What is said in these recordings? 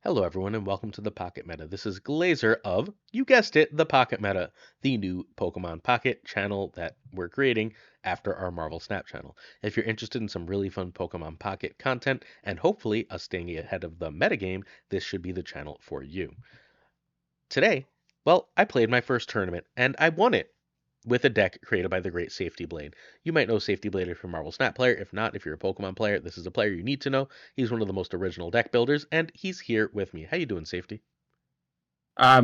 Hello, everyone, and welcome to the Pocket Meta. This is Glazer of, you guessed it, the Pocket Meta, the new Pokemon Pocket channel that we're creating after our Marvel Snap channel. If you're interested in some really fun Pokemon Pocket content and hopefully us staying ahead of the metagame, this should be the channel for you. Today, well, I played my first tournament and I won it with a deck created by the great Safety Blade. You might know Safety Blade if you're a Marvel Snap player. If not, if you're a Pokemon player, this is a player you need to know. He's one of the most original deck builders, and he's here with me. How you doing, Safety?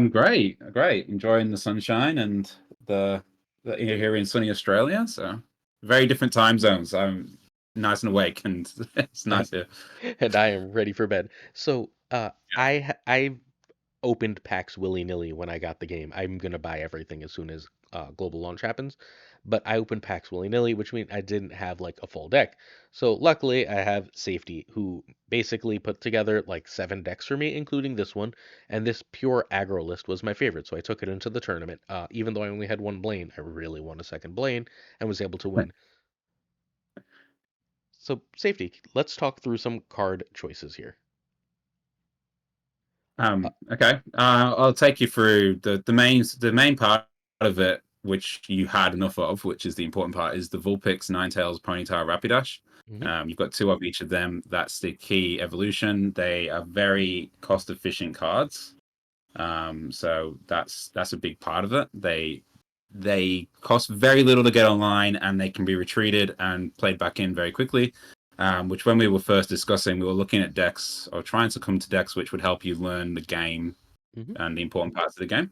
Great, great. Enjoying the sunshine and the you're here in sunny Australia. So very different time zones. I'm nice and awake, and it's nice here. And I am ready for bed. So, I opened packs willy-nilly when I got the game. I'm gonna buy everything as soon as global launch happens, but I opened packs willy-nilly, which means I didn't have like a full deck. So luckily, I have Safety, who basically put together like 7 decks for me, including this one. And this pure aggro list was my favorite, so I took it into the tournament. Even though I only had one Blaine, I really want a second Blaine and was able to win. So Safety, let's talk through some card choices here. Okay. I'll take you through the main part of it, which you had enough of, which is the important part, is the Vulpix, Ninetales, Ponyta, Rapidash. Hmm. You've got two of each of them. That's the key evolution. They are very cost efficient cards. So that's a big part of it. They cost very little to get online, and they can be retreated and played back in very quickly. Which when we were first discussing, we were looking at decks or trying to come to decks which would help you learn the game Hmm. and the important parts of the game.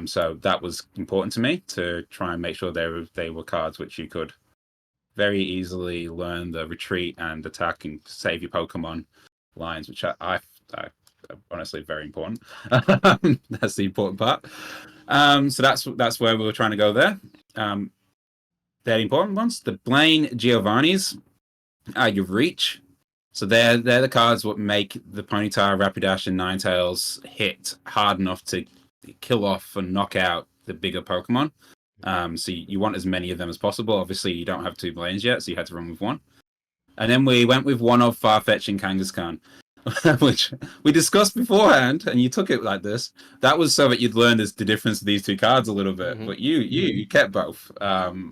So that was important to me to try and make sure they were cards which you could very easily learn the retreat and attack and save your Pokemon lines, which I honestly very important. That's the important part. So that's where we were trying to go there. Um, they're the important ones. The Blaine Giovanni's your reach. So they're the cards what make the Ponyta, Rapidash, and Ninetales hit hard enough to kill off and knock out the bigger Pokemon. So you want as many of them as possible. Obviously, you don't have two Blaines yet, so you had to run with one. And then we went with one of Farfetch and Kangaskhan, which we discussed beforehand, and you took it like this. That was so that you'd learn the difference of these two cards a little bit. Hmm. But you kept both,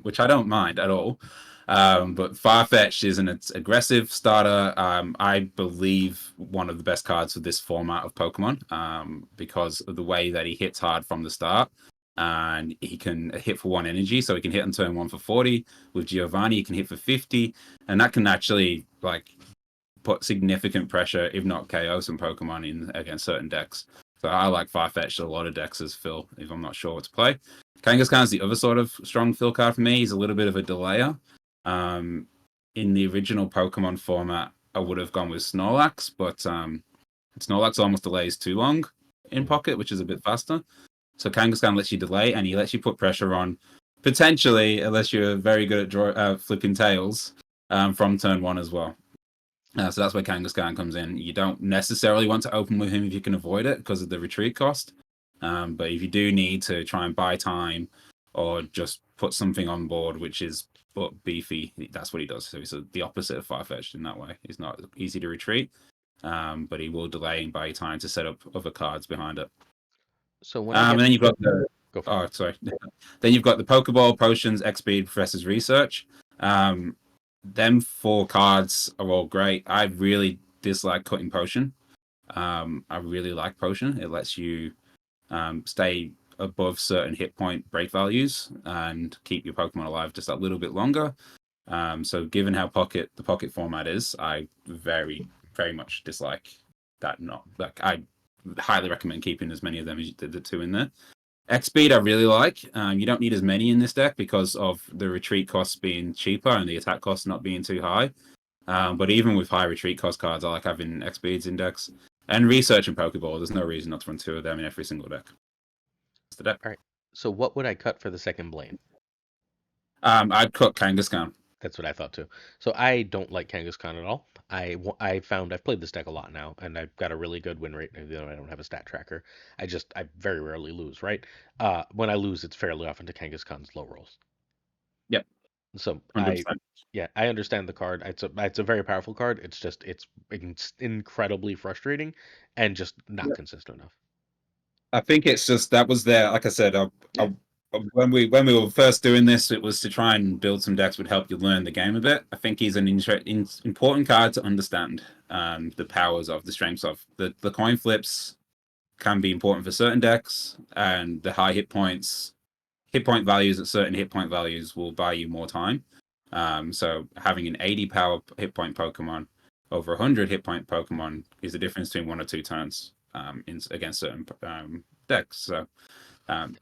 which I don't mind at all. But Farfetch is an aggressive starter. I believe one of the best cards for this format of Pokemon, because of the way that he hits hard from the start. And he can hit for 1 energy, so he can hit on turn 1 for 40. With Giovanni, he can hit for 50, and that can actually put significant pressure, if not KO, some Pokemon in against certain decks. So I like Farfetch a lot of decks as fill if I'm not sure what to play. Kangaskhan's the other sort of strong fill card for me. He's a little bit of a delayer. Um, in the original Pokemon format, I would have gone with Snorlax, but Snorlax almost delays too long in Hmm. pocket, which is a bit faster. So Kangaskhan lets you delay, and he lets you put pressure on, potentially, unless you're very good at flipping tails, from turn 1 as well. So that's where Kangaskhan comes in. You don't necessarily want to open with him if you can avoid it because of the retreat cost. But if you do need to try and buy time or just put something on board which is beefy, that's what he does. So he's the opposite of Farfetch'd in that way. He's not easy to retreat, but he will delay and buy you time to set up other cards behind it. So when I And get then you've got the go for it. oh sorry, then you've got the Pokeball, Potions, X Speed, Professor's Research. Um, them 4 cards are all great. I really dislike cutting Potion. I really like Potion. It lets you stay above certain hit point break values and keep your Pokemon alive just a little bit longer. So given how the pocket format is, I very, very much dislike that. Not like I highly recommend keeping as many of them as the two in there. X speed I really like. You don't need as many in this deck because of the retreat costs being cheaper and the attack costs not being too high. But even with high retreat cost cards, I like having X speeds in decks. And research and Pokeball, there's no reason not to run 2 of them in every single deck. It's the deck. All right. So what would I cut for the second Blaine? I'd cut Kangaskhan. That's what I thought too. So I don't like Kangaskhan at all. I found I've played this deck a lot now, and I've got a really good win rate. Even though I don't have a stat tracker, I very rarely lose. Right? When I lose, it's fairly often to Kangaskhan's low rolls. Yep. So I, 100%. yeah, I understand the card. It's a very powerful card. It's incredibly frustrating and just not consistent enough. I think it's just that was there. Like I said, Yeah, when we were first doing this, it was to try and build some decks would help you learn the game a bit. I think he's an important card to understand the powers of, the strengths of. The coin flips can be important for certain decks, and the high hit point values at certain hit point values will buy you more time. So having an 80 power hit point Pokemon over 100 hit point Pokemon is the difference between 1 or 2 turns against certain decks. So um,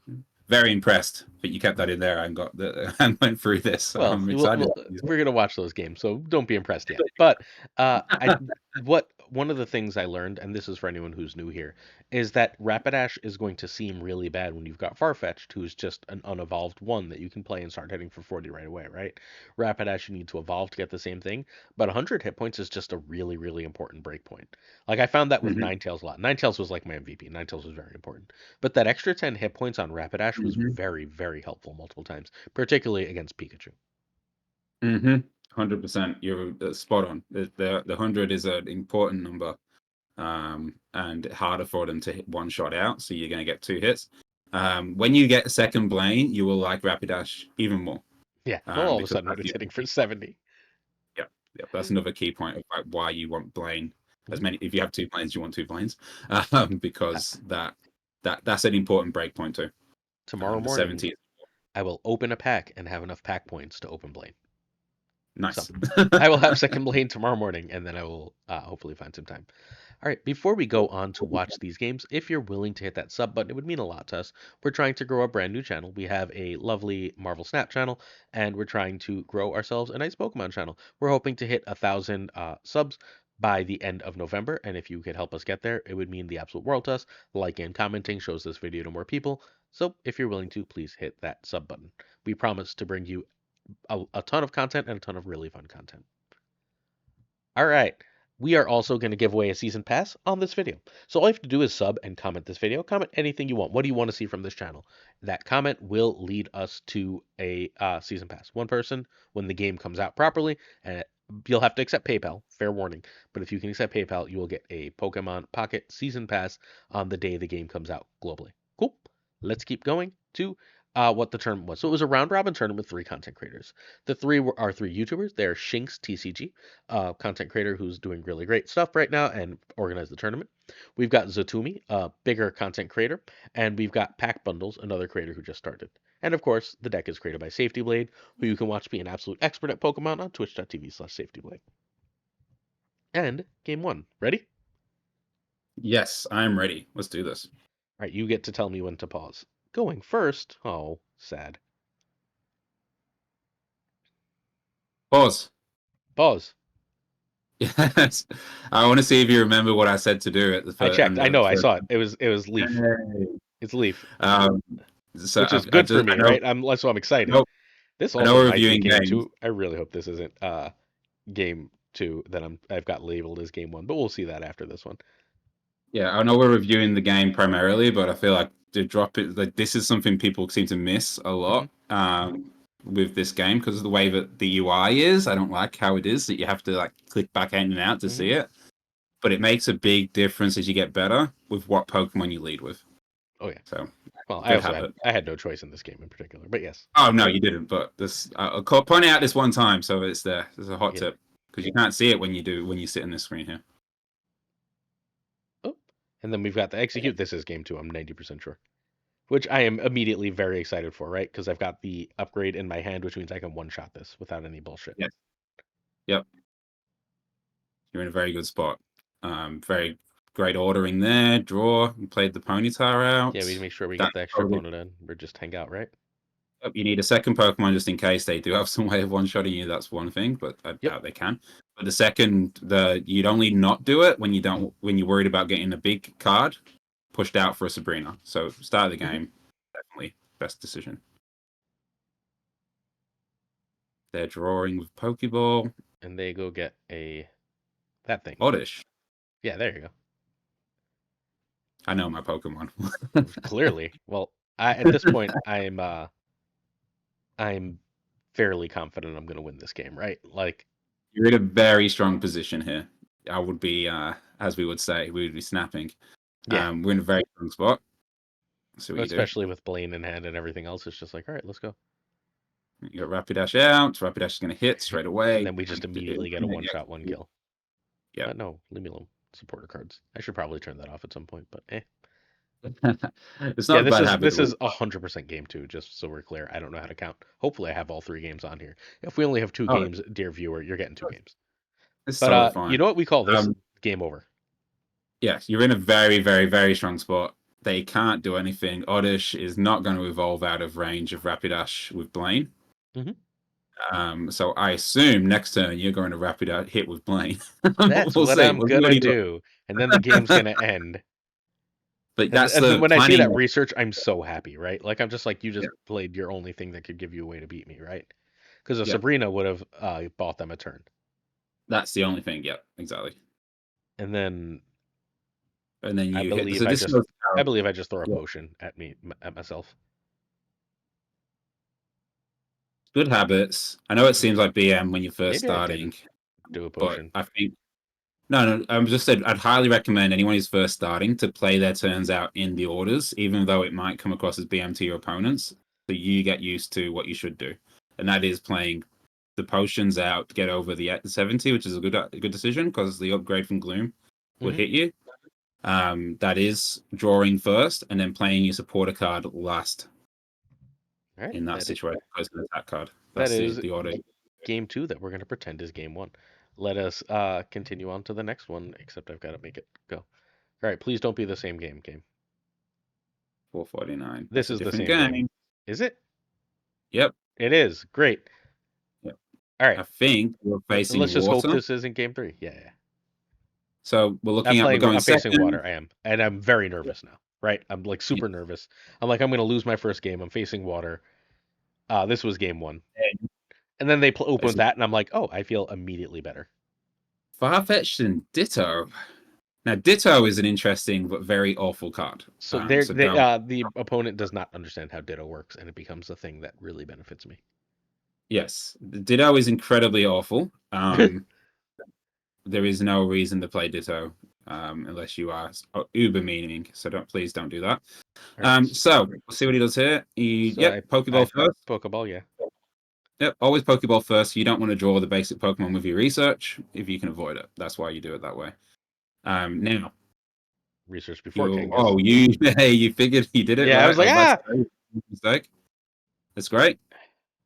very impressed that you kept that in there and got and went through this. So well, I'm excited. we're gonna watch those games, so don't be impressed yet. But I what one of the things I learned, and this is for anyone who's new here, is that Rapidash is going to seem really bad when you've got Farfetch'd, who's just an unevolved one that you can play and start hitting for 40 right away, right? Rapidash you need to evolve to get the same thing, but 100 hit points is just a really, really important breakpoint. Like I found that with Mhm, Ninetales a lot. Ninetales was like my MVP. Ninetales was very important, but that extra 10 hit points on Rapidash was mhm, very, very helpful multiple times, particularly against Pikachu. 100%. You're spot on. The 100 is an important number, and harder for them to hit one shot out. So you're going to get 2 hits. When you get second Blaine, you will like Rapidash even more, Yeah. Well, all of a because sudden when that's it's the hitting for 70. yeah, yeah, that's another key point of like why you want Blaine. As Mhm. many, if you have 2 planes, you want 2 planes, Uh, because that's an important break point too. Tomorrow The morning, 70, I will open a pack and have enough pack points to open Blaine. So nice. I will have second Blaine tomorrow morning, and then I will hopefully find some time. All right, before we go on to watch these games, if you're willing to hit that sub button, it would mean a lot to us. We're trying to grow a brand new channel. We have a lovely Marvel Snap channel, and we're trying to grow ourselves a nice Pokemon channel. We're hoping to hit 1,000 subs by the end of November, and if you could help us get there, it would mean the absolute world to us. Like and commenting shows this video to more people. So if you're willing to, please hit that sub button. We promise to bring you a ton of content and a ton of really fun content. All right. We are also going to give away a season pass on this video. So all you have to do is sub and comment this video. Comment anything you want. What do you want to see from this channel? That comment will lead us to a season pass. One person when the game comes out properly, and you'll have to accept PayPal. Fair warning. But if you can accept PayPal, you will get a Pokemon Pocket season pass on the day the game comes out globally. Cool. Let's keep going to what the tournament was. So it was a round robin tournament with 3 content creators. The are 3 YouTubers. They're Shinx TCG, content creator who's doing really great stuff right now and organized the tournament. We've got Zatumi, a bigger content creator, and we've got Pack Bundles, another creator who just started. And of course, the deck is created by Safety Blade, who you can watch be an absolute expert at Pokemon on twitch.tv/safetyblade. And game one. Ready? Yes, I'm ready. Let's do this. All right, you get to tell me when to pause. Going first. Oh, sad. Pause. Pause. Yes, I want to see if you remember what I said to do at the I first. checked. And I the know. I first. saw it. It was Leaf. Yay. It's Leaf, Um, so which is I good for just me, right? So I'm excited. know This I know also we're might be reviewing game games. two. I really hope this isn't game two that I've got labeled as game one, but we'll see that after this one. Yeah, I know we're reviewing the game primarily, but I feel like to drop it, like this is something people seem to miss a Hmm. lot with this game because of the way that the UI is. I don't like how it is that you have to like click back in and out to Hmm. see it, but it makes a big difference as you get better with what Pokemon you lead with. Oh yeah. So Well, good habit. I had no choice in this game in particular, but yes. Oh no, you didn't. But this I'll point it out this one time, so it's there. There's a hot Yeah. tip because you can't see it when you sit in this screen here. Oh, and then we've got the execute. This is game two. I'm 90% sure. Which I am immediately very excited for, right? Because I've got the upgrade in my hand, which means I can one shot this without any bullshit. Yes. Yep. You're in a very good spot. Very great ordering there. Draw. You played the Ponyta Yeah, we need out. to make sure we get That's the extra probably. opponent in, or just hang out, right? Yep, you need a second Pokemon just in case they do have some way of one-shotting you. That's one thing, but I Yep. doubt they can. But the second, you'd only not do it when you're worried about getting a big card pushed out for a Sabrina. So start of the Hmm. game, definitely best decision. They're drawing with Pokeball. And they go get that thing. Oddish. Yeah, there you I know my Pokemon. go. Clearly. Well, at this point I'm fairly confident I'm going to win this game, right? Like, You're in a very strong position here. I would be, as we would say, we would be snapping. yeah, We're in a very strong spot. See what you do. especially with Blaine in hand and everything else. It's just like, all right, let's go. You got Rapid Dash out. Rapid Dash is going to hit straight And away. then we just immediately get a one shot, one kill. Yeah. No, leave me alone. Supporter cards. I should probably turn that off at some point, but eh. It's Yeah, not a bad habit. this is 100% game two, just so we're clear. I don't know how to count. Hopefully, I have all three games on here. If we only have two Oh, games, dear viewer, you're getting two games. it's But totally you fine. know what we call this? Um, Game over. yes, you're in a very, very, very strong spot. They can't do anything. Oddish is not going to evolve out of range of Rapidash with Blaine. Hmm. So I assume next turn you're going to Rapidash hit with Blaine. That's We'll what see. I'm We'll see gonna what he does. do, and then the game's gonna end. But And that's and then the when I see planning. that research, I'm so happy, right? Like I'm just like you Yeah, just played your only thing that could give you a way to beat me, right? Because if yeah, Sabrina would have bought them a turn, that's the only thing. Yeah, exactly. and then And then I you hit. believe So I this just goes. I believe I just throw a Yeah, potion at me at myself. good habits. I know it seems like BM when you're first Maybe I starting, didn't do a but potion. I think no. I'm just said I'd highly recommend anyone who's first starting to play their turns out in the orders, even though it might come across as BM to your opponents. So you get used to what you should do, and that is playing the potions out to get over the 70, which is a good decision because the upgrade from Gloom will Hmm. hit you. That is drawing first and then playing your supporter card last All right, in that situation because of the attack card. that That's is the order. game two that we're gonna pretend is game one. Let us continue on to the next one. Except I've got to make it go. All right, please don't be the same game. Game. 449. This That's a is the different same game. game. Is it? Yep. It is. Great. Yep. All right. I think we're Let's facing just hope water. this isn't game three. Yeah, yeah. So we're going I'm facing second. water. I am, and I'm very nervous now. Right? I'm like Yeah. super nervous. I'm like I'm gonna lose my first game. I'm facing water. This was game one, and then they opened Facing that, and I'm like, oh, I feel immediately better. Farfetch'd and Ditto. Now, Ditto is an interesting but very awful card. So So don't. the opponent does not understand how Ditto works, and it becomes a thing that really benefits me. Yes, Ditto is incredibly awful. There is no reason to play Ditto unless you are uber meaning. So please don't do that. All right. So we'll see what he does here. So Yep, I Pokeball first. Pokeball, yeah. Yep, always Pokeball first. You don't want to draw the basic Pokemon with your research if you can avoid it. That's why you do it that way. Now Research before Kangas. hey, you figured you did it Yeah, I right. was I like, was about ah. to say mistake. That's great.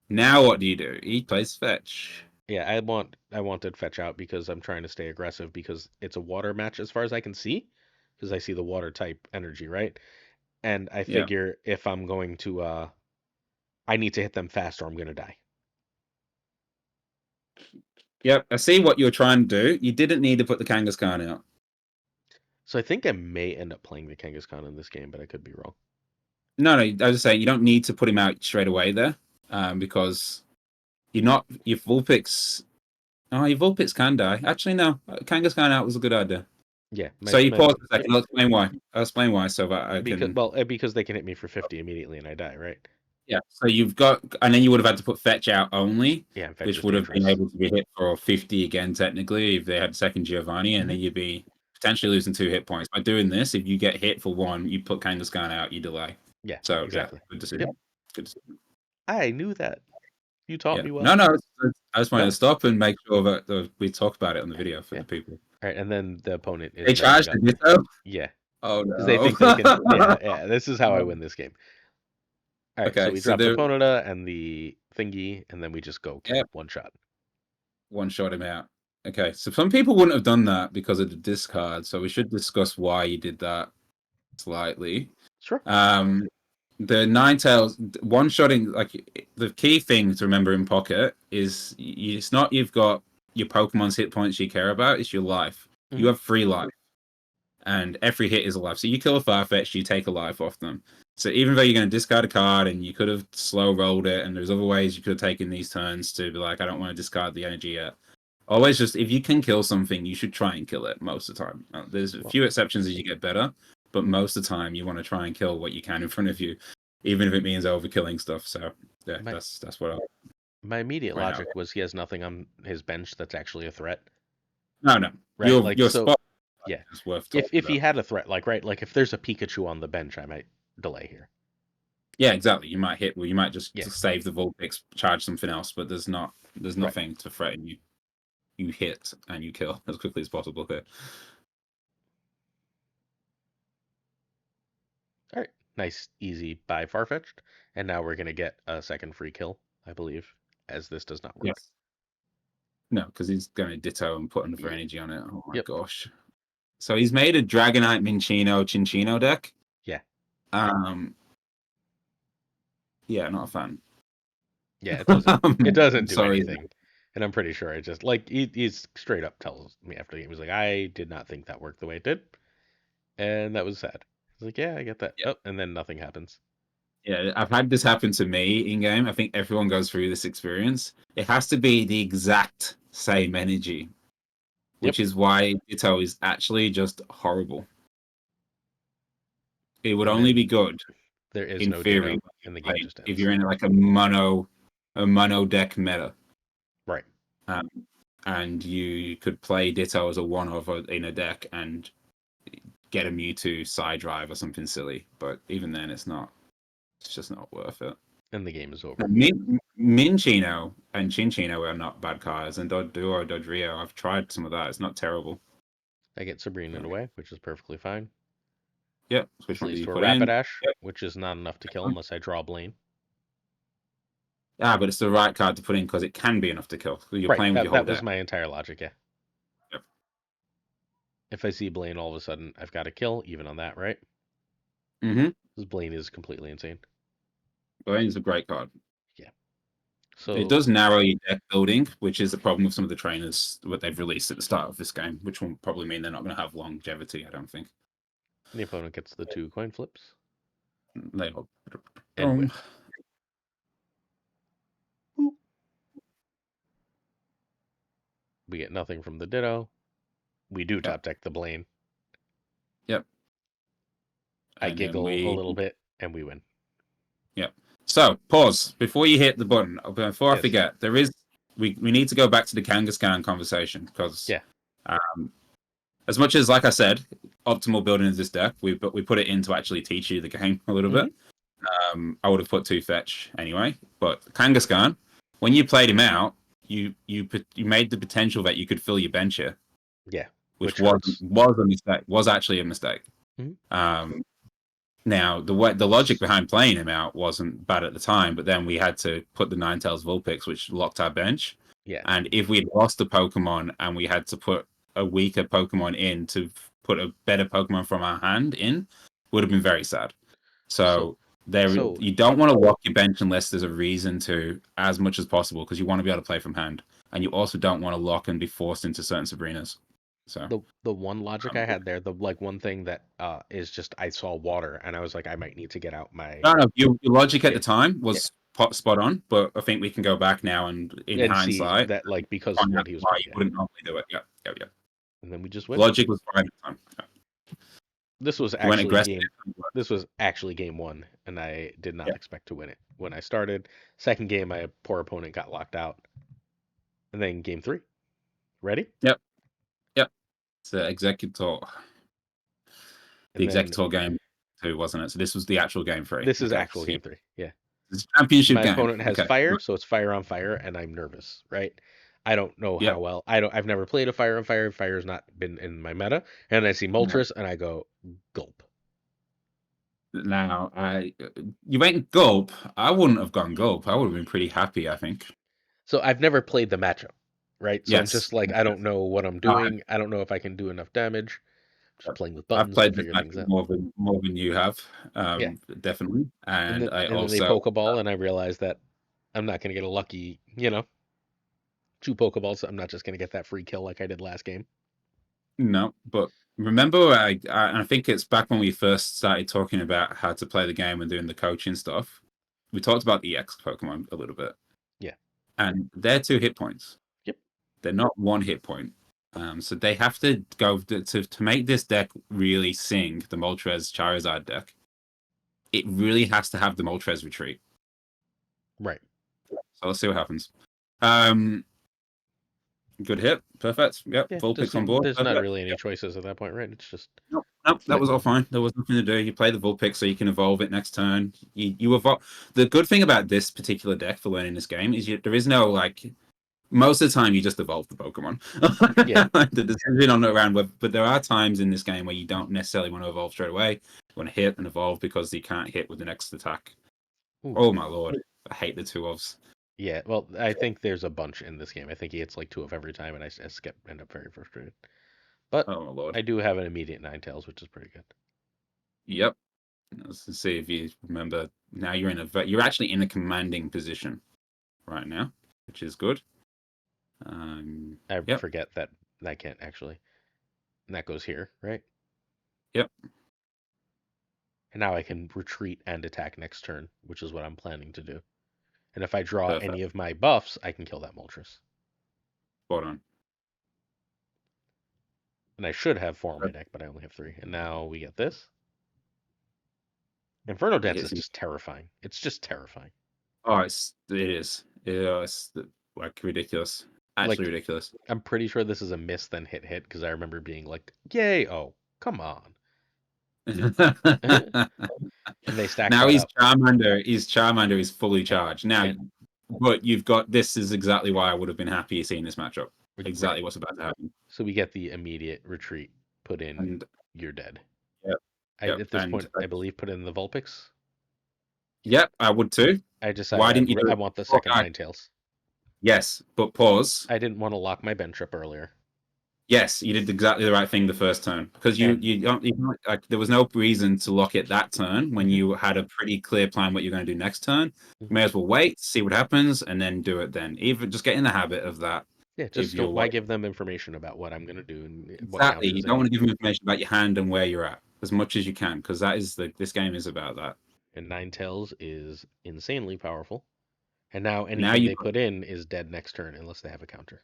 Now what do? He plays fetch. Yeah, I wanted fetch out because I'm trying to stay aggressive because it's a water match as far as I can see, because I see the water type energy, right? And I Yeah. figure if I'm going to I need to hit them fast or I'm gonna die. Yep. I see what you're trying to do. You didn't need to put the Kangaskhan out. So I think I may end up playing the Kangaskhan in this game, but I could be wrong. No, I was just saying you don't need to put him out straight away there, because you're not your Vulpix. Oh, your Vulpix can die. Actually, no. Kangaskhan out was a good idea. Yeah, So you pause a second. I'll explain why. I'll explain why so that I because can. well, because they can hit me for 50 immediately and I die, right? Yeah. So you've got, and then you would have had to put fetch out only, Yeah, and fetch which is would have been dangerous. able to be hit for 50 again technically if they had second Giovanni, and Hmm. then you'd be potentially losing 2 hit points. By doing this, if you get hit for 1, you put Kangaskhan out, you delay. Yeah, So yeah, exactly. good Yep, decision. Good decision. I knew that. You taught Yeah. me well. No, I just wanted No, to stop and make sure that we talk about it on the video for yeah. the people. All right, and then the opponent They is messing charged the up. Ditto? Yeah, Oh because they think they can. Yeah, yeah. This is how I no. win this game. All right, so Okay, we so drop the they're Ponyta and the thingy, and then we just go yeah, kill one shot. one shot him out. Okay, so some people wouldn't have done that because of the discard, so we should discuss why you did that slightly. Sure. Um, the Ninetales one shotting, like the key thing to remember in Pocket is it's not you've got your Pokemon's hit points you care about, it's your life. You Hmm. have 3 life, and every hit is a life. So you kill a Farfetch, you take a life off them. So even though you're going to discard a card and you could have slow rolled it, and there's other ways you could have taken these turns to be like, I don't want to discard the energy yet. Always just, if you can kill something, you should try and kill it most of the time. There's a Well, few exceptions as you get better, but most of the time you want to try and kill what you can in front of you, even if it means overkilling stuff. So yeah, my that's what I. My immediate right now. logic was he has nothing on his bench that's actually a threat, No, no, right? Like your so, spot yeah. is worth If talking he about. had a threat, like right, like if there's a Pikachu on the bench, I might delay here. Yeah, exactly. You might hit. Well, you might just Yeah, save the Vulpix, charge something else, but there's right. nothing to threaten you. You hit and you kill as quickly as possible here. All right. Nice, easy by Farfetch'd. And now we're gonna get a second free kill, I believe, as this does not work. Yes. No, because he's going to ditto and put another Yeah. energy on it. Oh my Yep. gosh. So he's made a Dragonite Minccino Cinccino deck. Yeah. Um, yeah, not a fan. Yeah. It doesn't I'm do sorry. anything. And I'm pretty sure it just like he's straight up tells me after the game, he's like, I did not think that worked the way it did. And that was sad. He's like, yeah, I get that. Yeah, Oh, and then nothing happens. yeah. I've had this happen to me in game. I think everyone goes through this experience. It has to be the exact same energy, Yep. which is why Ditto is actually just horrible. It would And only be then good there is in no theory ditto and the game just if ends. you're in like a mono deck meta. Right. Um, and you could play Ditto as a one of in a deck and get a Mewtwo side drive or something silly. But even then, it's just not worth it. And the game is over. Minchino and Chinchino are not bad cards, and Doduo, Dodrio, I've tried some of that. It's not terrible. I get Sabrina So, away, which is perfectly fine. yep. Which This one do leads you to a put in? Rapidash, Yep. which is not enough to kill unless I draw Blaine. Ah, but it's the right card to put in because it can be enough to kill. You're Right. playing with your whole That was deck. my entire logic, yeah. Yep. If I see Blaine all of a sudden I've got to kill, even on that, right? Mm-hmm. Because Blaine is completely insane. Blaine's a great card. Yeah. It So does narrow your deck building, which is the problem with some of the trainers what they've released at the start of this game, which will probably mean they're not going to have longevity. I don't think the opponent gets the 2 coin flips they all. and win. Boop. We get nothing from the Ditto. We do Yep. top deck the Blaine. Yep. I And then giggle a little bit and we win. yep. So pause before you hit the button. Before I Yes. forget, there is we need to go back to the Kangaskhan conversation because Yeah. as much as like I said, optimal building of this deck, we put it in to actually teach you the game a little Hmm. bit. I would have put 2 fetch anyway, but Kangaskhan, when you played him out, you made the potential that you could fill your bench here, Yeah. which Which hurts. was a mistake. Was actually a mistake. Hmm. Now the logic behind playing him out wasn't bad at the time, but then we had to put the Ninetales Vulpix, which locked our bench. Yeah. And if we'd lost a Pokemon and we had to put a weaker Pokemon in to put a better Pokemon from our hand in, would have been very sad. So So so you don't want to lock your bench unless there's a reason to, as much as possible, because you want to be able to play from hand, and you also don't want to lock and be forced into certain Sabrinas. So the one logic um, I had there, the like one thing that is just I saw water and I was like I might need to get out my no, no, your logic at yeah, the time yeah, was spot on, but I think we can go back now and in and see hindsight that like because of find out what he was why playing, you yeah. wouldn't normally do it. Yeah, yeah, yeah. And then we just win. Logic was fine at the time. Yeah. This was If you went actually aggressive, game this was actually game one, and I did not yeah, expect to win it when I started. Second game, my poor opponent got locked out, and then game three. Ready? yep, yep. It's the And then Executor game too, wasn't it? So this was the actual game three. this is Okay, actual so game three. Yeah. it's a championship My game. opponent has Okay, fire, so it's fire on fire, and I'm nervous, right? I don't know yep. how well. I've never played a fire on fire. Fire's not been in my meta. And I see No. Moltres, and I go gulp. Now, you went gulp. I wouldn't have gone gulp. I would have been pretty happy. I think. So I've never played the matchup, right? So I'm Yes, just like yes, I don't yes. know what I'm No, doing. I don't know if I can do enough damage. Just playing with I've buttons to played this figure things matchup out. more than you have, Yeah, definitely. and And then I and then they also Pokeball, and I realize that I'm not gonna get a lucky, 2 Pokeballs. I'm not just gonna get that free kill like I did last game. no, but remember, I think it's back when we first started talking about how to play the game and doing the coaching stuff. We talked about the EX Pokemon a little bit, Yeah. and they're 2 hit points. Yep. They're not 1 hit point. So they have to go to make this deck really sing the Moltres Charizard deck. It really has to have the Moltres retreat. Right. So let's see what happens. Um, good hit. Perfect. Yep. Yeah, Full picks on board. there's not Perfect. really any choices at that point, right? It's just Nope, nope, that was all fine. There was nothing to do. You play the Vulpix so you can evolve it next turn. You evolve. The good thing about this particular deck for learning this game is there is no like. Most of the time, you just evolve the Pokemon. yeah. The decision on the round, but there are times in this game where you don't necessarily want to evolve straight away. You want to hit and evolve because you can't hit with the next attack. Ooh. Oh my lord, I hate the two ofs. Yeah, well, I think there's a bunch in this game. I think he hits like 2 of every time, and I skip, end up very frustrated. But Oh my lord. I do have an immediate Ninetales, which is pretty good. Yep. Let's see if you remember. Now you're actually in a commanding position right now, which is good. I Yep, forget that I can't actually. And that goes here, right? yep, And now I can retreat and attack next turn, which is what I'm planning to do. And if I draw perfect. any of my buffs, I can kill that Moltres. Spot on. And I should have 4 on my deck, but I only have 3. And now we get this. Inferno Dance is It's, just terrifying. It's just terrifying. oh, it is. Yeah, it's like ridiculous. Actually Like, ridiculous. I'm pretty sure this is a miss then hit hit because I remember being like, yay, oh, come on. And they stack Now that he's up. Charmander. His Charmander is fully And, charged. Now, and but you've got this is exactly why I would have been happy seeing this matchup. right. Exactly what's about to happen. So we get the immediate retreat put in, And you're dead. yep, I, yep, at this point, I believe put in the Vulpix. yep, I would too. I decided Why didn't you do I it? want the Oh, second Ninetales. yes, but pause. I didn't want to lock my bench up earlier. Yes, you did exactly the right thing the first turn because And you don't like there was no reason to lock it that turn when mhm, you had a pretty clear plan what you're going to do next turn. You mhm. may as well wait, see what happens, and then do it then. Even just get in the habit of that. Yeah, If just you're don't. Why like give them information about what I'm gonna do and what exactly, you counters I don't want need? to give them information about your hand and where you're at as much as you can because that is this game is about that. And Ninetales is insanely powerful. And now Now anything you've they got put in is dead next turn unless they have a counter.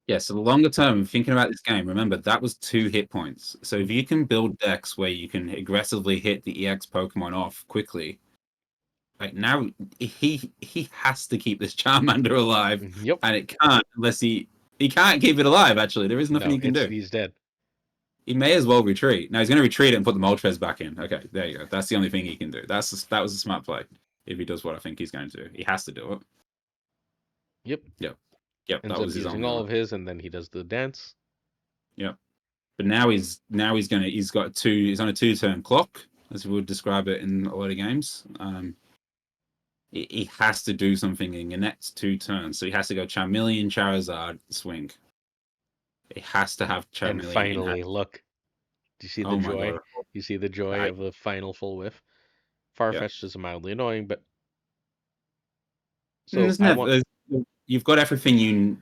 yeah, so the longer term, thinking about this game, remember that was 2 hit points. So if Mhm. you can build decks where you can aggressively hit the EX Pokemon off quickly, like now he has to keep this Charmander alive, Yep. and it can't unless he can't keep it alive. Actually, there is nothing No, he can it's do. he's dead. He may as well retreat. Now he's going to retreat it and put the Moltres back in. Okay, there you go. That's the only thing he can do. That was a smart play. If he does what I think he's going to do, he has to do it. Yep. Yep, yep. Ends That up was his using only all one. of his, and then he does the dance. Yep. But he's got he's on a 2 turn clock, as we would describe it in a lot of games. He has to do something in the next 2 turns. So he has to go Charmeleon, Charizard, swing. It has to have And Charmeleon in hand. finally, look. Do you see the Oh my joy? god. You see the joy I, of the final full whiff? yeah. Farfetch'd is mildly annoying, but And so there's I want. never you've got everything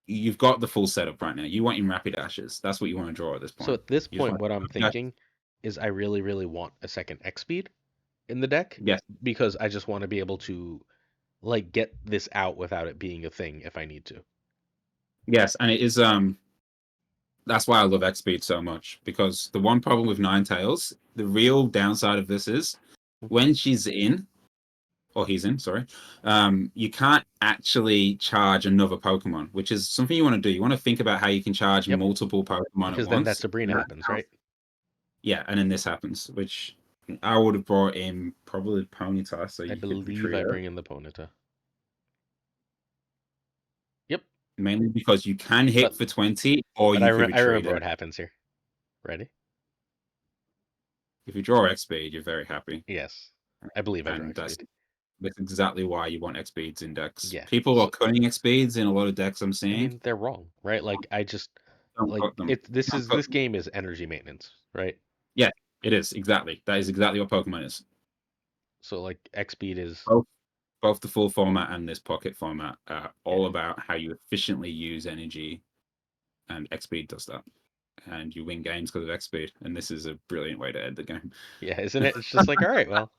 you've got the full setup right now. You want your rapid ashes. That's what you want to draw at this So point. at this You just point, want what I'm rapid ashes. thinking is I really, really want a second X speed in the deck Yes. because I just want to be able to like get this out without it being a thing if I need to. Yes, and it is that's why I love X Speed so much because the one problem with Ninetales, the real downside of this is when she's in, or he's in, sorry, you can't actually charge another Pokemon, which is something you want to do. You want to think about how you can charge Yep, multiple Pokemon at because then that once. Sabrina happens, right? Yeah, and then this happens, which I would have brought in probably Ponyta so I you could believe retreat I her. bring in the Ponyta. Yep, Mainly because you can hit but for 20 or you could I retreat remember her. what happens here. Ready? If you draw X Speed, you're very happy. Yes, I believe I draw And X speed. that's exactly why you want X speeds in decks. Yeah. People are So cutting X speeds in a lot of decks I'm I seeing. mean, they're wrong, right? Like I just Don't like cut them. it. This Don't is cut this them. game is energy maintenance, right? Yeah, it is exactly. That is exactly what Pokemon is. So like X speed is Both both the full format and this pocket format are yeah, all about how you efficiently use energy, and X speed does that. And you win games because of X speed. And this is a brilliant way to end the game. yeah, isn't it? It's just like all right, well,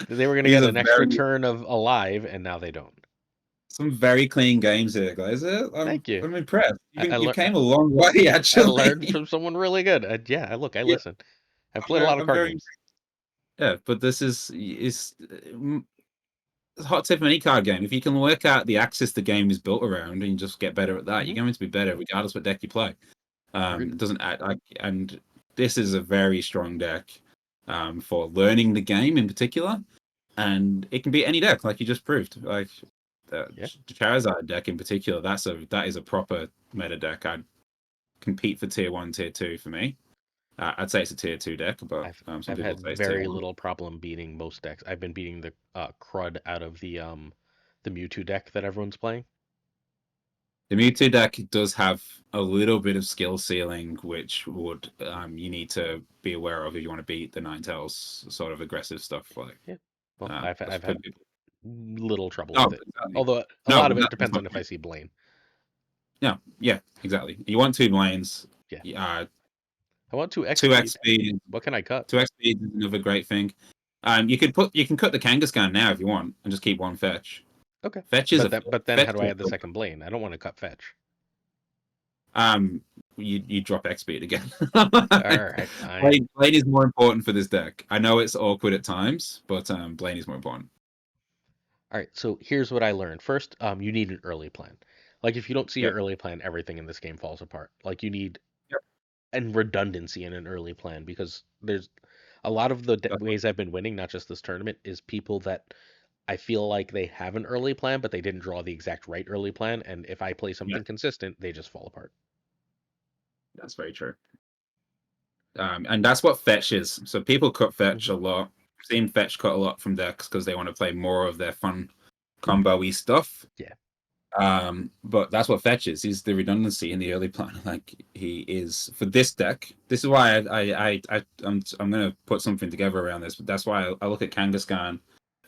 they were gonna These get are an extra very turn of alive, and now they don't. some very clean games here, guys. Thank you. I'm impressed. I You learned came a long way I learned actually. from someone really good. Yeah, look, I Yeah, listen. I've played a lot of I'm card very games. yeah, but this is hot tip of any card game. If you can work out the axis the game is built around and you just get better at that, Hmm. you're going to be better regardless what deck you play. Agreed. It doesn't add, and this is a very strong deck for learning the game in particular, and it can beat any deck, like you just proved. Like the Yeah, Charizard deck in particular, that is a proper meta deck. I'd compete for tier one, tier two for me. I'd say it's a tier two deck, but some I've people had say it's tier very one. little problem beating most decks. I've been beating the crud out of the Mewtwo deck that everyone's playing. The Mewtwo deck does have a little bit of skill ceiling, which would you need to be aware of if you want to beat the Ninetales sort of aggressive stuff. Like Yeah. Well, just I've put had people. little trouble No, with it. exactly. Although a No, lot but of it that's depends my on if I point. see Blaine. Yeah, yeah, exactly. You want two lanes. Yeah. Uh, I want 2x two X speed. speed. What can I cut? 2x speed is another great thing. You can cut the Kangaskhan now if you want, and just keep one fetch. Okay. Fetch is a But then how fetch do I is add the a second Blaine? I don't want to cut fetch. um you drop X speed again. All right, fine. Blaine is more important for this deck. I know it's awkward at times, but Blaine is more important. All right, so here's what I learned. First, you need an early plan. Like if you don't see your Yep. early plan, everything in this game falls apart. Like you need Yep. and redundancy in an early plan because there's a lot of the That's ways I've been winning, not just this tournament, is people that I feel like they have an early plan, but they didn't draw the exact right early plan. And if I play yeah, something consistent, they just fall apart. that's very true. And that's what fetch is. So people cut fetch Hmm. a lot. I've seen fetch cut a lot from decks because they want to play more of their fun combo-y stuff. Yeah. But that's what Fetch is. He's the redundancy in the early plan. Like he is for this deck. This is why I'm gonna put something together around this. But that's why I look at Kangaskhan,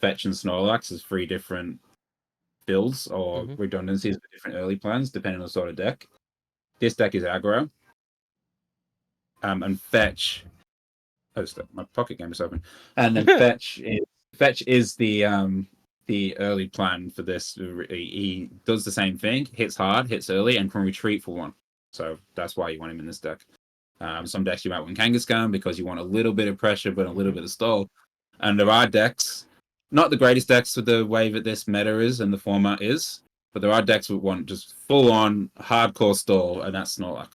Fetch, and Snorlax as three different builds or Hmm. redundancies for different early plans, depending on the sort of deck. This deck is aggro. And Fetch. Oh, my pocket game is open. And then Fetch is the early plan for this. He does the same thing, hits hard, hits early, and can retreat for one. So that's why you want him in this deck. Some decks you might want Kangaskhan because you want a little bit of pressure but a little Hmm. bit of stall. And there are decks, not the greatest decks with the way that this meta is and the format is, but there are decks that want just full on hardcore stall, and that's not like.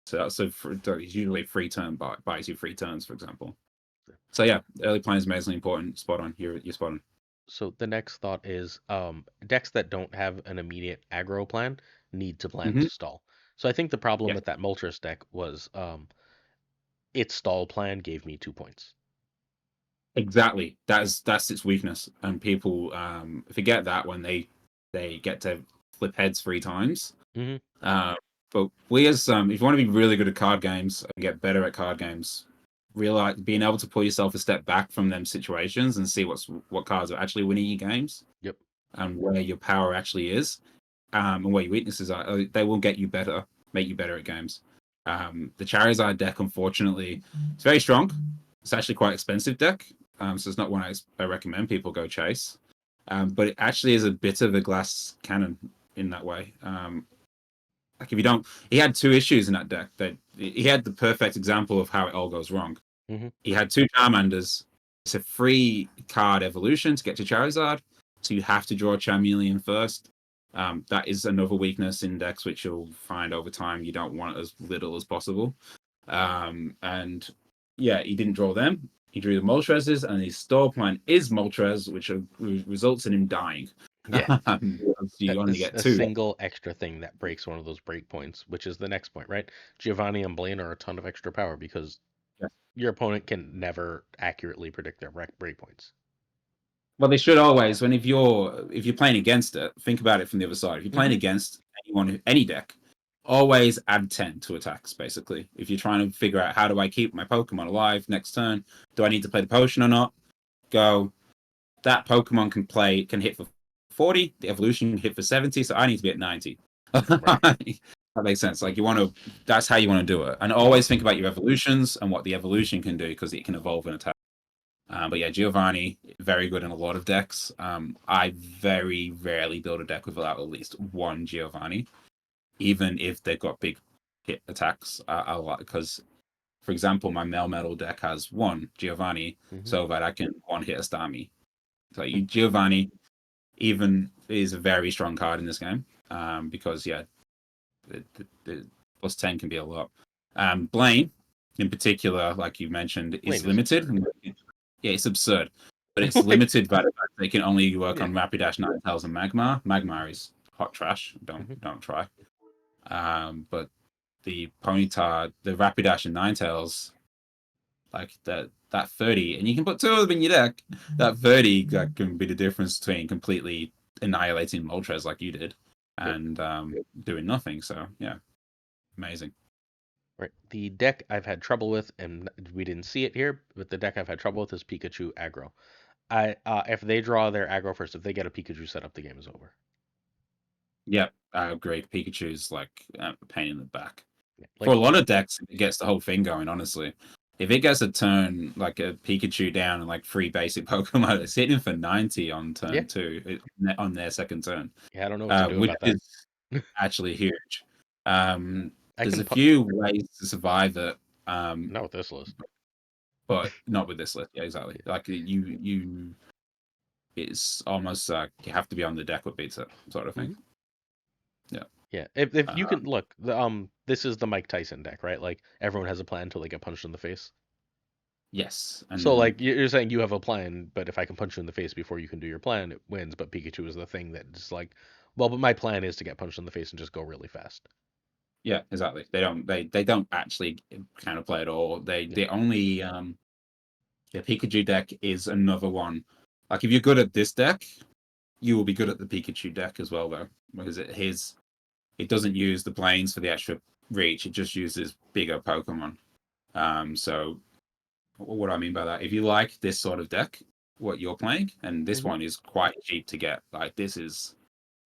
It's usually free turn buys you free turns, for example. So yeah, early plan is amazingly important. Spot on. You're spot on. So the next thought is decks that don't have an immediate aggro plan need to plan Mm-hmm. to stall. So I think the problem Yeah, with that Moltres deck was its stall plan gave me 2 points. exactly. That's its weakness, and people forget that when they get to flip heads 3 times. Hmm. Uh, but we as if you want to be really good at card games and get better at card games, realize being able to pull yourself a step back from them situations and see what cards are actually winning your games Yep. and where your power actually is, and where your weaknesses are. They will get you better, make you better at games. The Charizard deck, unfortunately, it's very strong. It's actually quite expensive deck, so it's not one I recommend people go chase. But it actually is a bit of a glass cannon in that way. Like if you don't, he had two issues in that deck. That he had the perfect example of how it all goes wrong. Hmm. He had two Charmanders. It's a free card evolution to get to Charizard, so you have to draw Charmeleon first. That is another weakness in decks which you'll find over time. You don't want as little as possible. And yeah, he didn't draw them. He drew the Moltres, and his store plan is Moltres, which results in him dying. Yeah. You only get A two. single extra thing that breaks one of those break points, which is the next point, right? Giovanni and Blaine are a ton of extra power because Yeah. your opponent can never accurately predict their break points. Well, they should always. When if you're playing against it, think about it from the other side. If you're playing Hmm. against any deck, always add 10 to attacks. Basically, if you're trying to figure out how do I keep my Pokemon alive next turn, do I need to play the potion or not? Go. That Pokemon can hit for 40. The evolution can hit for 70. So I need to be at 90. Right. That makes sense. Like you want to. That's how you want to do it, and always think about your evolutions and what the evolution can do because it can evolve and attack. But yeah, Giovanni, very good in a lot of decks. I very rarely build a deck without at least one Giovanni, even if they've got big hit attacks. I like because, for example, my Melmetal deck has one Giovanni, Hmm. so that I can one hit a Stami. So Giovanni even is a very strong card in this game, because the plus 10 can be a lot. Blaine, in particular, like you mentioned, Blaine is is limited. absurd. Yeah, it's absurd, but it's Like, limited by the fact they can only work yeah. on Rapidash, Ninetales, and Magmar. Magmar is hot trash. Hmm. Don't try. But the Ponyta, the Rapidash, and Ninetales, like that 30, and you can put two of them in your deck. That 30 that can be the difference between completely annihilating Moltres like you did Yep. and doing nothing. So yeah, amazing. Right. The deck I've had trouble with, and we didn't see it here, but the deck I've had trouble with is Pikachu aggro. I if they draw their aggro first, if they get a Pikachu set up, the game is over. Yep, I agree. Pikachu's like a pain in the back. Yeah. For a Like, lot of decks, it gets the whole thing going, honestly. If it gets a turn, like a Pikachu down and like three basic Pokemon, it's hitting for 90 on yeah, turn two, on their second turn, yeah, I don't know what to do which about that. is actually huge. Um, I there's can a few ways to survive it, not with this list. but not with this list. Yeah, exactly. Like it's almost you have to be on the deck what beats it, sort of thing. Hmm. Yeah. Yeah, if you Uh, can look, this is the Mike Tyson deck, right? Like everyone has a plan until they get punched in the face. yes, So and like you're saying you have a plan, but if I can punch you in the face before you can do your plan, it wins. But Pikachu is the thing that's like, well, but my plan is to get punched in the face and just go really fast. yeah, exactly. They don't actually counterplay at all. Yeah. They only the Pikachu deck is another one. Like if you're good at this deck, you will be good at the Pikachu deck as well, though, because it doesn't use the planes for the extra reach. It just uses bigger Pokemon. So what I mean by that, if you like this sort of deck, what you're playing, and this Hmm. one is quite cheap to get. Like this is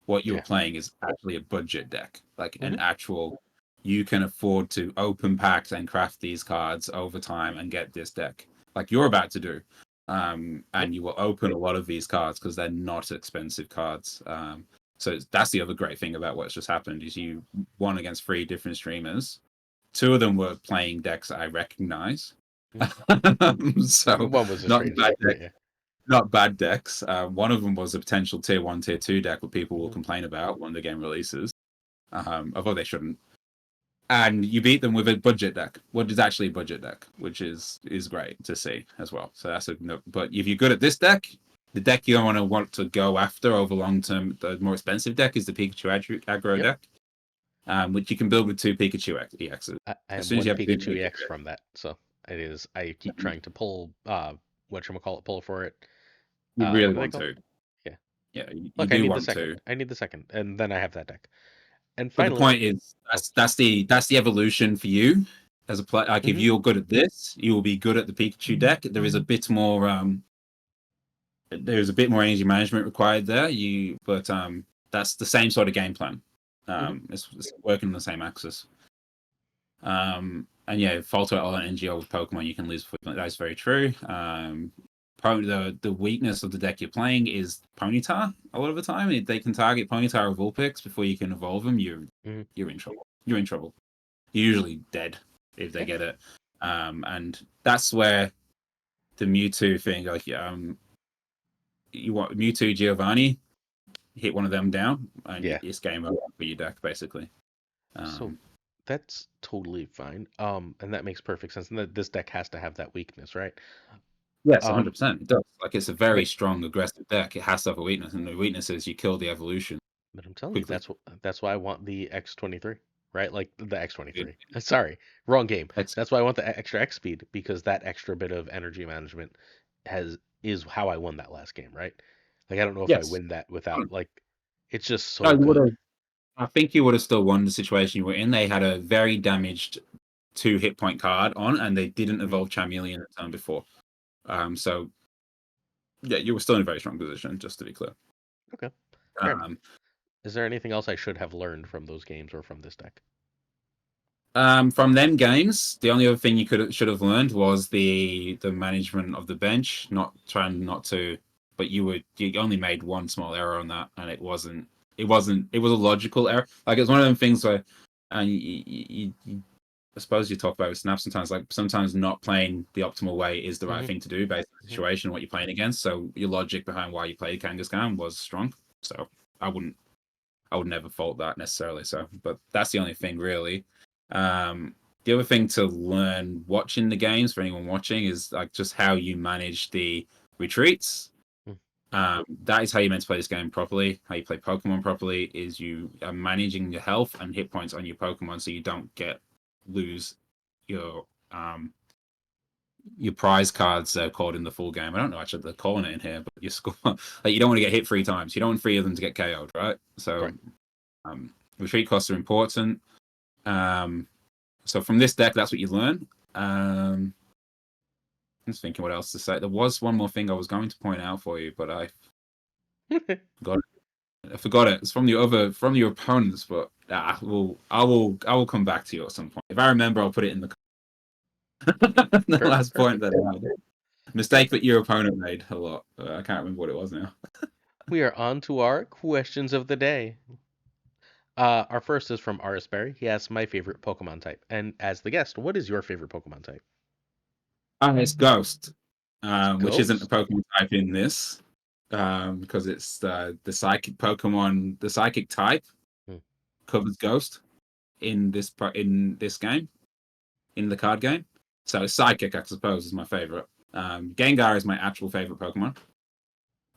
what you're Yeah. playing is actually a budget deck, like an Hmm. actual. You can afford to open packs and craft these cards over time and get this deck, like you're about to do. Yep. And you will open a lot of these cards because they're not expensive cards. So that's the other great thing about what's just happened is you won against three different streamers. Two of them were playing decks I recognize. Hmm. So One was a not strange bad deck, but decks, yeah. not bad decks. One of them was a potential tier one, tier two deck that people will Hmm. complain about when the game releases, although they shouldn't. And you beat them with a budget deck, what is actually a budget deck, which is great to see as well. So that's a no. But if you're good at this deck, the deck you want to go after over long term, the more expensive deck is the Pikachu aggro Yep. deck, which you can build with two Pikachu EXs. I As have soon as one you have two Pikachu Pikachu EX from that, so it is. I keep EXs, trying to pull whatchamacallit, pull for it. you What really are they want called? to. Yeah. Yeah, you Look, I do need the want second. to. I need the second, and then I have that deck. And But the finally, point is, oh, that's the evolution for you as a player. Like if hmm, you're good at this, you will be good at the Pikachu deck. There is a bit more there's a bit more energy management required there. But that's the same sort of game plan. hmm, It's working on the same axis. And yeah, falter all energy with Pokemon, you can lose. That's very true. The weakness of the deck you're playing is Ponyta. A lot of the time, if they can target Ponyta or Vulpix before you can evolve them, hmm, you're in trouble. You're in trouble. You're usually dead if they yeah, get it. And that's where the Mewtwo thing, like you want Mewtwo Giovanni, hit one of them down, and yeah. it's game over for your deck basically. So Um, that's totally fine. And that makes perfect sense. And that this deck has to have that weakness, right? yes, Um, 100%. It does. Like it's a very but strong aggressive deck. It has to have a weakness, and the weakness is you kill the evolution but I'm telling you, quickly. that's why I want the X23, right? Like the X23. Sorry, wrong game. It's, That's why I want the extra X speed because that extra bit of energy management has is how I won that last game, right? Like I don't know if I yes. win that without like it's just No, so you would good. have. I think you would have still won the situation you were in. They had a very damaged two hit point card on, and they didn't Mhm. evolve Charmeleon the turn before. So yeah, you were still in a very strong position, just to be clear. Okay, fair enough. Um, Is there anything else I should have learned from those games or from this deck? from them games, the only other thing you could should have learned was the management of the bench, not trying not to. But you only made one small error on that, and it was a logical error. Like it's one of them things where, and I suppose you talk about with Snap sometimes, like sometimes not playing the optimal way is the right Hmm. thing to do based on the Hmm. situation, what you're playing against. So your logic behind why you played Kangaskhan was strong. So I wouldn't, I would never fault that necessarily. So, but that's the only thing really. Um, the other thing to learn watching the games for anyone watching is like just how you manage the retreats. That is how you meant to play this game properly. How you play Pokemon properly is you are managing your health and hit points on your Pokemon so you don't lose your your prize cards they're called in the full game. I don't know actually they're calling it in here, but your score like you don't want to get hit 3 times. You don't want 3 of them to get KO'd, right? So Right. retreat costs are important. Um, so from this deck, that's what you learn. I'm just thinking what else to say. There was one more thing I was going to point out for you, but I forgot it. I forgot it. It's from your opponents, but I will come back to you at some point. If I remember, I'll put it in the the Perfect. last point Perfect. that I had. Great. Mistake that your opponent made a lot. I can't remember what it was now. We are on to our questions of the day. Our first is from Aris Berry. He asks my favorite Pokemon type. And as the guest, what is your favorite Pokemon type? It's Ghost, It's which isn't a Ghost. Pokemon type in this, because it's the psychic Pokemon. The psychic type Hmm. covers Ghost in this game, in the card game. So psychic, I suppose, is my favorite. Gengar is my actual favorite Pokemon.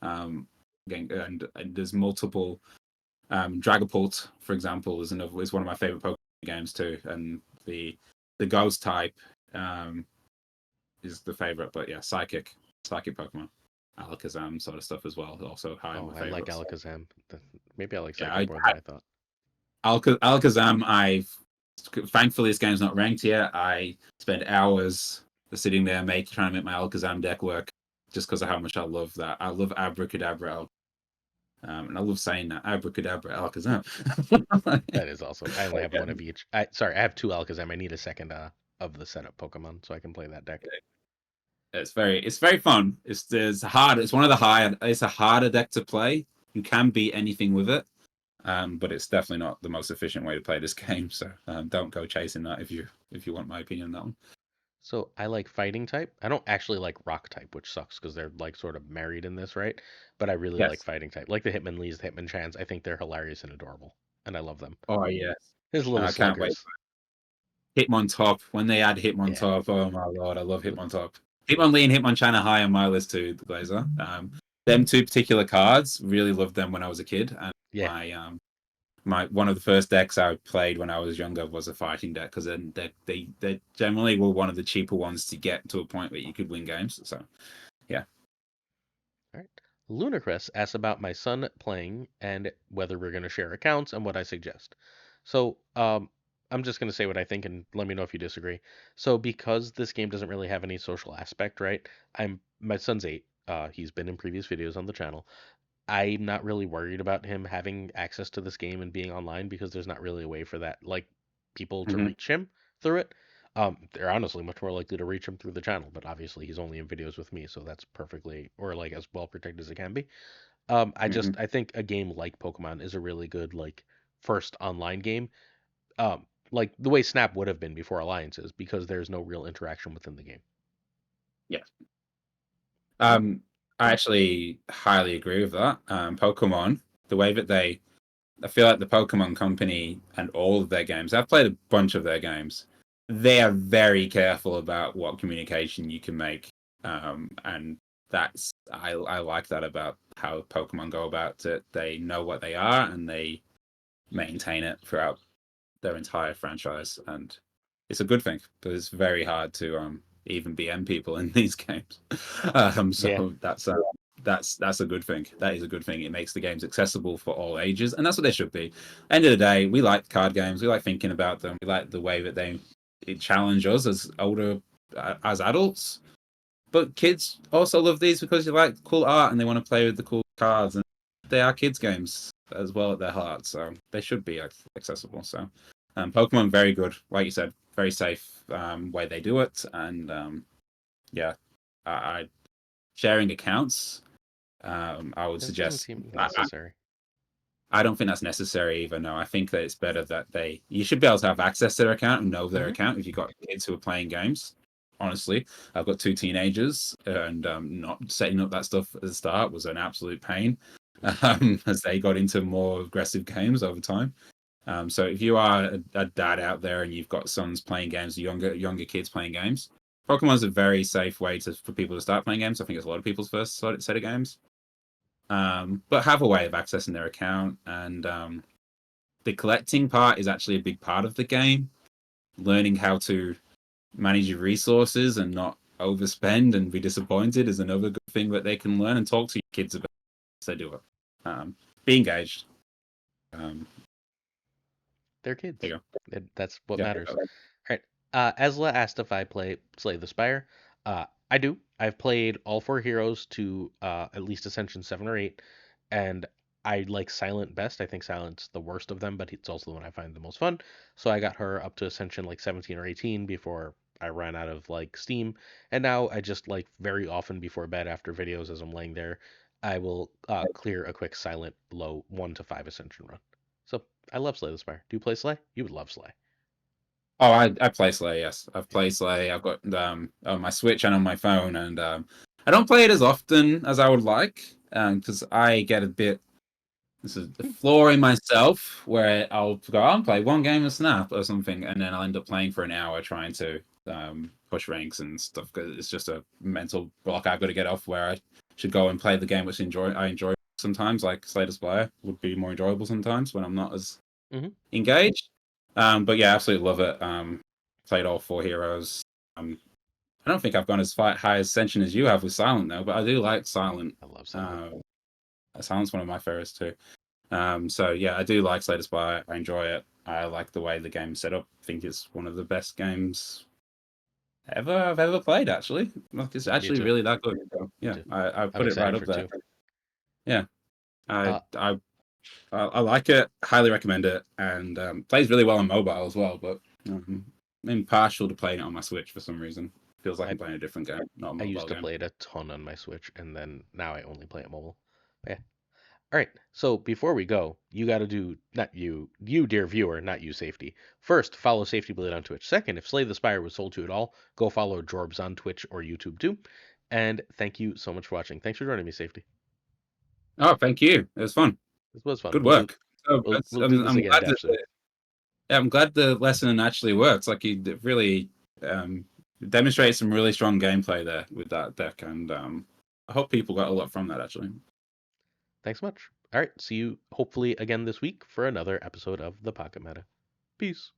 Um, and there's multiple. Dragapult, for example, is one of my favorite Pokemon games too, and the Ghost type um, is the favorite. But yeah, psychic Pokemon, Alakazam sort of stuff as well. Also high on Oh, my I like favorites. Alakazam. Maybe I like Yeah, Psychic more than I thought. Alakazam. I thankfully this game's not ranked yet. I spent hours sitting there trying to make my Alakazam deck work, just because of how much I love that. I love Abracadabra, and I love saying that Abracadabra Alakazam. That is awesome. I only have Yeah, one of each. Sorry, I have two Alakazam. I need a second of the setup Pokemon so I can play that deck. it's very fun. It's hard. It's one of the higher. It's a harder deck to play. You can beat anything with it, but it's definitely not the most efficient way to play this game. So don't go chasing that if you want my opinion on that one. So I like fighting type. I don't actually like rock type, which sucks because they're like sort of married in this, right? But I really like Yes. fighting type. Like the Hitmonlees, the Hitmonchans. I think they're hilarious and adorable, and I love them. Oh yes. His little I can't wait. sluggers. Hitmontop. When they add Yeah. Hitmontop, oh my lord, I love Hitmontop. Hitmonlee and Hitmonchan are high on my list too, the Glazer. Them two particular cards, really loved them when I was a kid. And Yeah. my one of the first decks I played when I was younger was a fighting deck because then they generally were one of the cheaper ones to get to a point where you could win games. So yeah. All right. Lunacrest asks about my son playing and whether we're going to share accounts and what I suggest. So, I'm just going to say what I think and let me know if you disagree. So, because this game doesn't really have any social aspect, right? My son's 8. He's been in previous videos on the channel. I'm not really worried about him having access to this game and being online because there's not really a way for that, like, people to Hmm. reach him through it. They're honestly much more likely to reach him through the channel, but obviously he's only in videos with me, so that's perfectly or like as well protected as it can be. Hmm. I think a game like Pokemon is a really good like first online game. Like the way Snap would have been before alliances because there's no real interaction within the game. Yeah. All right. I actually highly agree with that. Pokemon, the way that I feel like the Pokemon Company and all of their games, I've played a bunch of their games. They are very careful about what communication you can make. And I like that about how Pokemon go about it. They know what they are and they maintain it throughout their entire franchise. And it's a good thing because it's very hard to even BM people in these games. Yeah. So that's a good thing. That is a good thing. It makes the games accessible for all ages, and that's what they should be. End of the day, we like card games. We like thinking about them. We like the way that it challenge us as older as adults. But kids also love these because you like cool art and they want to play with the cool cards, and they are kids games as well at their heart, so they should be accessible. So, Pokemon very good, like you said, very safe way they do it, and yeah, I sharing accounts. I would It doesn't suggest seem necessary. I don't think that's necessary either. No, I think that it's better that you should be able to have access to their account and know their Hmm. account if you've got kids who are playing games. Honestly, I've got two teenagers, and not setting up that stuff at the start was an absolute pain, as they got into more aggressive games over time. So if you are a dad out there and you've got sons playing games, younger kids playing games, Pokemon's a very safe way for people to start playing games. I think it's a lot of people's first set of games. But have a way of accessing their account, and the collecting part is actually a big part of the game. Learning how to manage your resources and not overspend and be disappointed is another good thing that they can learn, and talk to your kids about as they do it. Be engaged. Um, They're there kids. you go. That's what Yeah. matters. All right. Ezla asked if I play Slay the Spire. I do. I've played all four heroes to at least Ascension 7 or 8, and I like Silent best. I think Silent's the worst of them, but it's also the one I find the most fun. So I got her up to Ascension like 17 or 18 before I ran out of like Steam, and now I just like very often before bed after videos as I'm laying there, I will clear a quick Silent low 1 to 5 Ascension run. So I love Slay the Spire. Do you play Slay? You would love Slay. Oh, I play Slay. Yes, I've Yeah. played Slay. I've got on my Switch and on my phone, and I don't play it as often as I would like, because I get a bit. This is the flaw in myself where I'll go, I'll play one game of Snap or something, and then I'll end up playing for an hour trying to push ranks and stuff. Because it's just a mental block I've got to get off, where I should go and play the game which I enjoy sometimes, like Slay the Spire would be more enjoyable sometimes when I'm not as Hmm. engaged. But yeah, absolutely love it. Played all four heroes. I don't think I've gone as high ascension as you have with Silent though, but I do like Silent. I love Silent. Uh, Silent's one of my favorites too. So yeah, I do like Slay the Spire. I enjoy it. I like the way the game's set up. I think it's one of the best games I've ever played. Actually, like it's Me actually too. really that good. So, Me yeah, too. I I'm put it right excited up for there. two. Yeah, I Uh, I I like it. Highly recommend it, and plays really well on mobile as well. But I'm impartial to playing it on my Switch for some reason. Feels like I I'm playing a different game, not a I used mobile to game. play it a ton on my Switch, and then now I only play it mobile. Yeah. All right. So before we go, you got to do not you dear viewer, not you Safety. First, follow Safety Blade on Twitch. Second, if Slay the Spire was sold to you at all, go follow Jorbs on Twitch or YouTube too. And thank you so much for watching. Thanks for joining me, Safety. Oh, thank you. It was fun. This was fun. Good work. So We'll do this I'm again, glad that Dapster. yeah, I'm glad the lesson actually works. Like you really um, demonstrated some really strong gameplay there with that deck, and I hope people got a lot from that actually. Thanks much. All right. See you hopefully again this week for another episode of the Pocket Meta. Peace.